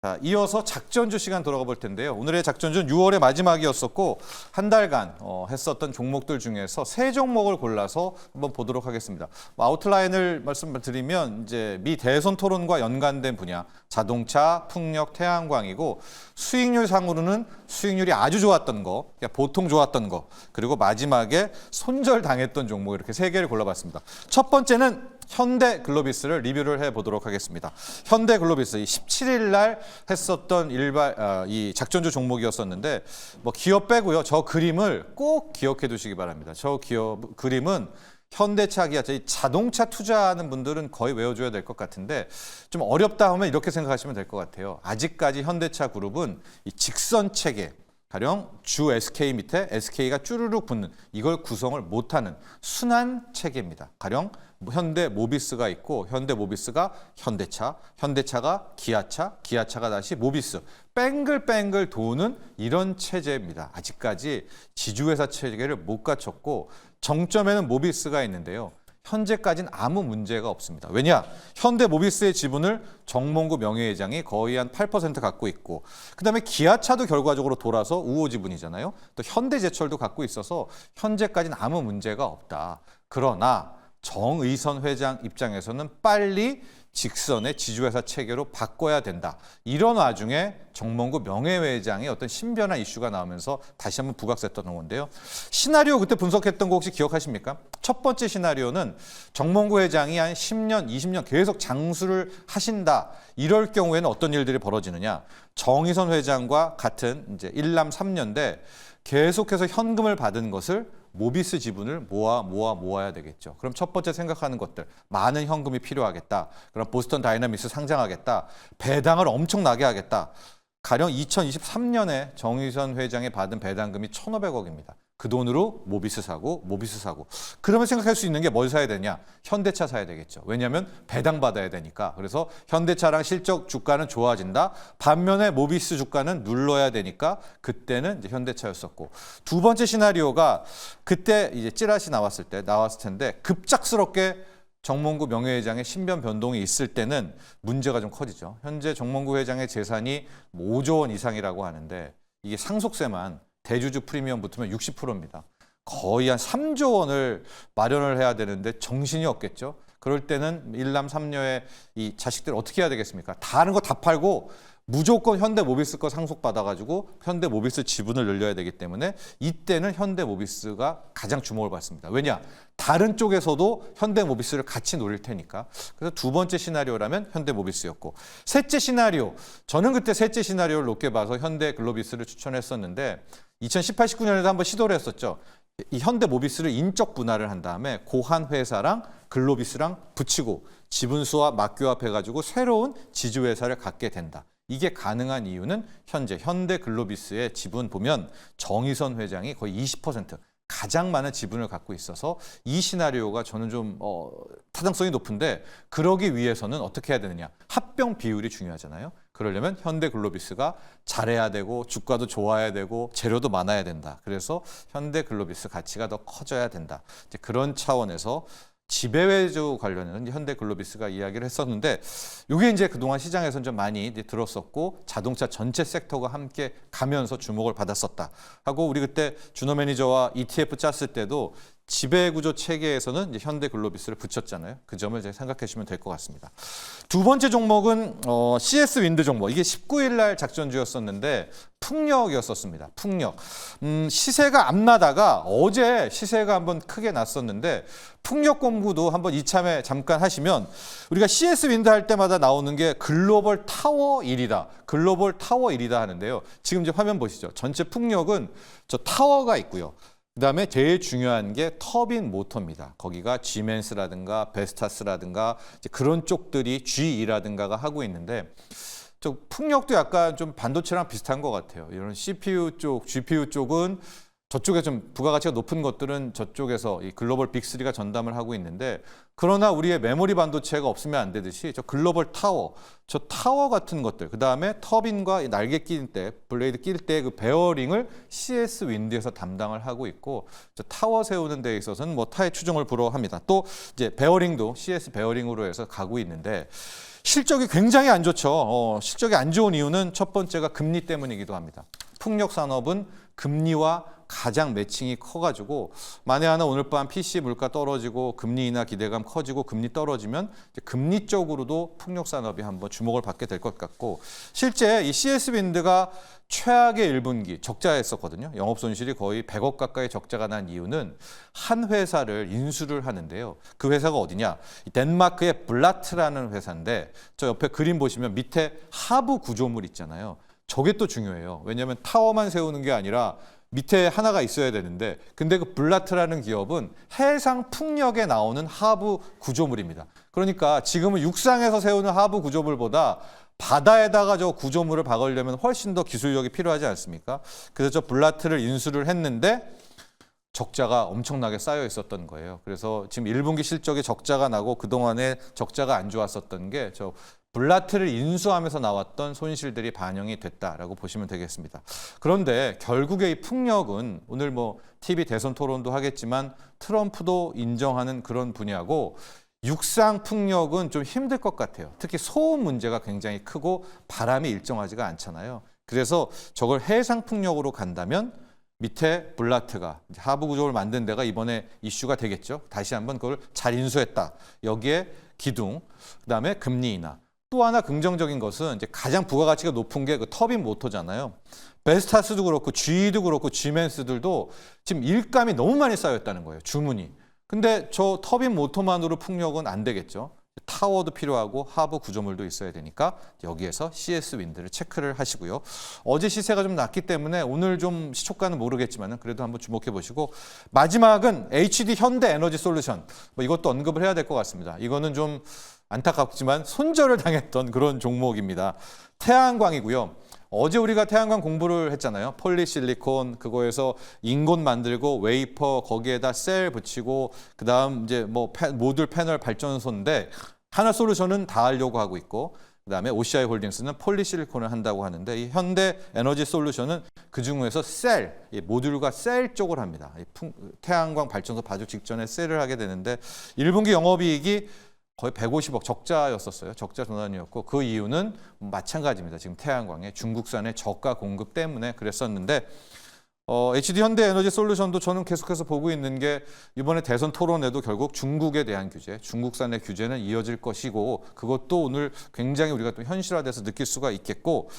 자, 이어서 작전주 시간 돌아가 볼 텐데요. 오늘의 작전주는 6월의 마지막이었었고 한 달간 했었던 종목들 중에서 세 종목을 골라서 한번 보도록 하겠습니다. 아웃라인을 말씀드리면 이제 미 대선 토론과 연관된 분야, 자동차, 풍력, 태양광이고 수익률 상으로는 수익률이 아주 좋았던 거, 그러니까 보통 좋았던 거, 그리고 마지막에 손절당했던 종목 이렇게 세 개를 골라봤습니다. 첫 번째는 현대글로비스를 리뷰를 해보도록 하겠습니다. 현대글로비스 17일 날 했었던 이 작전주 종목이었었는데 뭐 기업 빼고요. 저 그림을 꼭 기억해 두시기 바랍니다. 저 그림은 현대차, 기아차, 이 자동차 투자하는 분들은 거의 외워줘야 될 것 같은데 좀 어렵다 하면 이렇게 생각하시면 될 것 같아요. 아직까지 현대차 그룹은 이 직선 체계, 가령 주 SK 밑에 SK가 쭈르륵 붙는 이걸 구성을 못하는 순환 체계입니다. 가령 현대 모비스가 있고 현대 모비스가 현대차, 현대차가 기아차, 기아차가 다시 모비스, 뺑글뺑글 도는 이런 체제입니다. 아직까지 지주회사 체계를 못 갖췄고 정점에는 모비스가 있는데요. 현재까지는 아무 문제가 없습니다. 왜냐? 현대 모비스의 지분을 정몽구 명예회장이 거의 한 8% 갖고 있고 그다음에 기아차도 결과적으로 돌아서 우호 지분이잖아요. 또 현대제철도 갖고 있어서 현재까지는 아무 문제가 없다. 그러나 정의선 회장 입장에서는 빨리 직선의 지주회사 체계로 바꿔야 된다. 이런 와중에 정몽구 명예회장의 어떤 신변화 이슈가 나오면서 다시 한번 부각됐던 건데요. 시나리오 그때 분석했던 거 혹시 기억하십니까? 첫 번째 시나리오는 정몽구 회장이 한 10년, 20년 계속 장수를 하신다. 이럴 경우에는 어떤 일들이 벌어지느냐? 정의선 회장과 같은 이제 일남 3년대 계속해서 현금을 받은 것을 모비스 지분을 모아야 되겠죠. 그럼 첫 번째 생각하는 것들, 많은 현금이 필요하겠다. 그럼 보스턴 다이나믹스 상장하겠다. 배당을 엄청나게 하겠다. 가령 2023년에 정의선 회장이 받은 배당금이 1,500억입니다. 그 돈으로 모비스 사고. 그러면 생각할 수 있는 게 뭘 사야 되냐? 현대차 사야 되겠죠. 왜냐하면 배당 받아야 되니까. 그래서 현대차랑 실적 주가는 좋아진다. 반면에 모비스 주가는 눌러야 되니까 그때는 이제 현대차였었고. 두 번째 시나리오가 그때 이제 찌라시 나왔을 텐데 급작스럽게 정몽구 명예회장의 신변 변동이 있을 때는 문제가 좀 커지죠. 현재 정몽구 회장의 재산이 5조 원 이상이라고 하는데 이게 상속세만 대주주 프리미엄 붙으면 60%입니다. 거의 한 3조 원을 마련을 해야 되는데 정신이 없겠죠. 그럴 때는 일남 삼녀의 이 자식들 어떻게 해야 되겠습니까? 다른 거 다 팔고 무조건 현대모비스 거 상속받아가지고 현대모비스 지분을 늘려야 되기 때문에 이때는 현대모비스가 가장 주목을 받습니다. 왜냐? 다른 쪽에서도 현대모비스를 같이 노릴 테니까. 그래서 두 번째 시나리오라면 현대모비스였고 셋째 시나리오, 저는 그때 셋째 시나리오를 높게 봐서 현대글로비스를 추천했었는데 2018, 19년에도 한번 시도를 했었죠. 이 현대모비스를 인적 분할을 한 다음에 고한 회사랑 글로비스랑 붙이고 지분수와 맞교합해가지고 새로운 지주회사를 갖게 된다. 이게 가능한 이유는 현재 현대글로비스의 지분 보면 정의선 회장이 거의 20% 가장 많은 지분을 갖고 있어서 이 시나리오가 저는 좀 타당성이 높은데 그러기 위해서는 어떻게 해야 되느냐. 합병 비율이 중요하잖아요. 그러려면 현대글로비스가 잘해야 되고 주가도 좋아야 되고 재료도 많아야 된다. 그래서 현대글로비스 가치가 더 커져야 된다. 이제 그런 차원에서 지배회주 관련해서는 현대글로비스가 이야기를 했었는데 이게 이제 그동안 시장에서는 좀 많이 들었었고 자동차 전체 섹터가 함께 가면서 주목을 받았었다 하고 우리 그때 준호 매니저와 ETF 짰을 때도 지배구조 체계에서는 이제 현대글로비스를 붙였잖아요. 그 점을 이제 생각해 주시면 될 것 같습니다. 두 번째 종목은 CS 윈드 종목. 이게 19일 날 작전주였었는데 풍력이었었습니다. 풍력. 시세가 안 나다가 어제 시세가 한번 크게 났었는데 풍력 공부도 한번 이참에 잠깐 하시면 우리가 CS 윈드 할 때마다 나오는 게 글로벌 타워 1이다. 글로벌 타워 1이다 하는데요. 지금 이제 화면 보시죠. 전체 풍력은 저 타워가 있고요. 그다음에 제일 중요한 게 터빈 모터입니다. 거기가 지멘스라든가 베스타스라든가 그런 쪽들이 G2라든가가 하고 있는데 저 풍력도 약간 좀 반도체랑 비슷한 것 같아요. 이런 CPU 쪽, GPU 쪽은 저쪽에 좀 부가가치가 높은 것들은 저쪽에서 이 글로벌 빅3가 전담을 하고 있는데 그러나 우리의 메모리 반도체가 없으면 안 되듯이 저 글로벌 타워, 저 타워 같은 것들, 그 다음에 터빈과 날개 끼일 때, 블레이드 끼일 때 그 베어링을 CS 윈드에서 담당을 하고 있고 저 타워 세우는 데 있어서는 뭐 타의 추종을 불허합니다. 또 이제 베어링도 CS 베어링으로 해서 가고 있는데 실적이 굉장히 안 좋죠. 실적이 안 좋은 이유는 첫 번째가 금리 때문이기도 합니다. 풍력 산업은 금리와 가장 매칭이 커가지고 만에 하나 오늘 밤 PC 물가 떨어지고 금리 인하 기대감 커지고 금리 떨어지면 이제 금리 쪽으로도 풍력 산업이 한번 주목을 받게 될 것 같고 실제 이 CS 윈드가 최악의 1분기 적자했었거든요. 영업 손실이 거의 100억 가까이 적자가 난 이유는 한 회사를 인수를 하는데요. 그 회사가 어디냐? 덴마크의 블라트라는 회사인데 저 옆에 그림 보시면 밑에 하부 구조물 있잖아요. 저게 또 중요해요. 왜냐하면 타워만 세우는 게 아니라 밑에 하나가 있어야 되는데 근데 그 블라트라는 기업은 해상 풍력에 나오는 하부 구조물입니다. 그러니까 지금은 육상에서 세우는 하부 구조물보다 바다에다가 저 구조물을 박으려면 훨씬 더 기술력이 필요하지 않습니까? 그래서 저 블라트를 인수를 했는데 적자가 엄청나게 쌓여 있었던 거예요. 그래서 지금 1분기 실적에 적자가 나고 그동안에 적자가 안 좋았었던 게 저 블라트를 인수하면서 나왔던 손실들이 반영이 됐다라고 보시면 되겠습니다. 그런데 결국에 이 풍력은 오늘 뭐 TV 대선 토론도 하겠지만 트럼프도 인정하는 그런 분야고 육상 풍력은 좀 힘들 것 같아요. 특히 소음 문제가 굉장히 크고 바람이 일정하지가 않잖아요. 그래서 저걸 해상 풍력으로 간다면 밑에 블라트가 하부 구조를 만든 데가 이번에 이슈가 되겠죠. 다시 한번 그걸 잘 인수했다. 여기에 기둥, 그다음에 금리 인하. 또 하나 긍정적인 것은 이제 가장 부가가치가 높은 게 그 터빈 모터잖아요. 베스타스도 그렇고 GE도 그렇고 지멘스들도 지금 일감이 너무 많이 쌓였다는 거예요. 주문이. 근데 저 터빈 모터만으로 풍력은 안 되겠죠. 타워도 필요하고 하부 구조물도 있어야 되니까 여기에서 CS 윈드를 체크를 하시고요. 어제 시세가 좀 낮기 때문에 오늘 좀 시초가는 모르겠지만 그래도 한번 주목해 보시고 마지막은 HD 현대 에너지 솔루션. 뭐 이것도 언급을 해야 될 것 같습니다. 이거는 좀 안타깝지만 손절을 당했던 그런 종목입니다. 태양광이고요. 어제 우리가 태양광 공부를 했잖아요. 폴리실리콘 그거에서 인곤 만들고 웨이퍼 거기에다 셀 붙이고 그다음 이제 뭐 모듈 패널 발전소인데 하나솔루션은 다 하려고 하고 있고 그다음에 OCI 홀딩스는 폴리실리콘을 한다고 하는데 이 현대 에너지 솔루션은 그중에서 셀, 이 모듈과 셀 쪽을 합니다. 태양광 발전소 바로 직전에 셀을 하게 되는데 1분기 영업이익이 거의 150억 적자였었어요. 적자 전환이었고 그 이유는 마찬가지입니다. 지금 태양광의 중국산의 저가 공급 때문에 그랬었는데 HD 현대 에너지 솔루션도 저는 계속해서 보고 있는 게 이번에 대선 토론에도 결국 중국에 대한 규제, 중국산의 규제는 이어질 것이고 그것도 오늘 굉장히 우리가 또 현실화돼서 느낄 수가 있겠고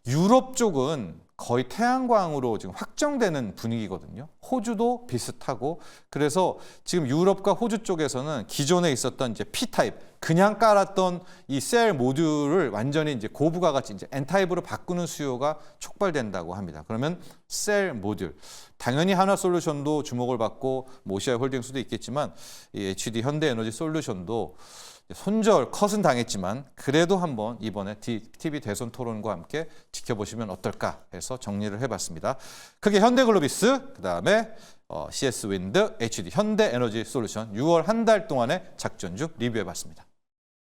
유럽 쪽은 거의 태양광으로 지금 확정되는 분위기거든요. 호주도 비슷하고 그래서 지금 유럽과 호주 쪽에서는 기존에 있었던 이제 P-타입 그냥 깔았던 이 셀 모듈을 완전히 이제 고부가 가치 이제 N-타입으로 바꾸는 수요가 촉발된다고 합니다. 그러면 셀 모듈 당연히 하나솔루션도 주목을 받고 모시아 홀딩스도 있겠지만 이 HD 현대에너지 솔루션도 손절 컷은 당했지만 그래도 한번 이번에 TV 대선 토론과 함께 지켜보시면 어떨까 해서 정리를 해봤습니다. 크게 현대글로비스, 그다음에 CS 윈드, HD 현대에너지 솔루션 6월 한 달 동안의 작전주 리뷰해봤습니다.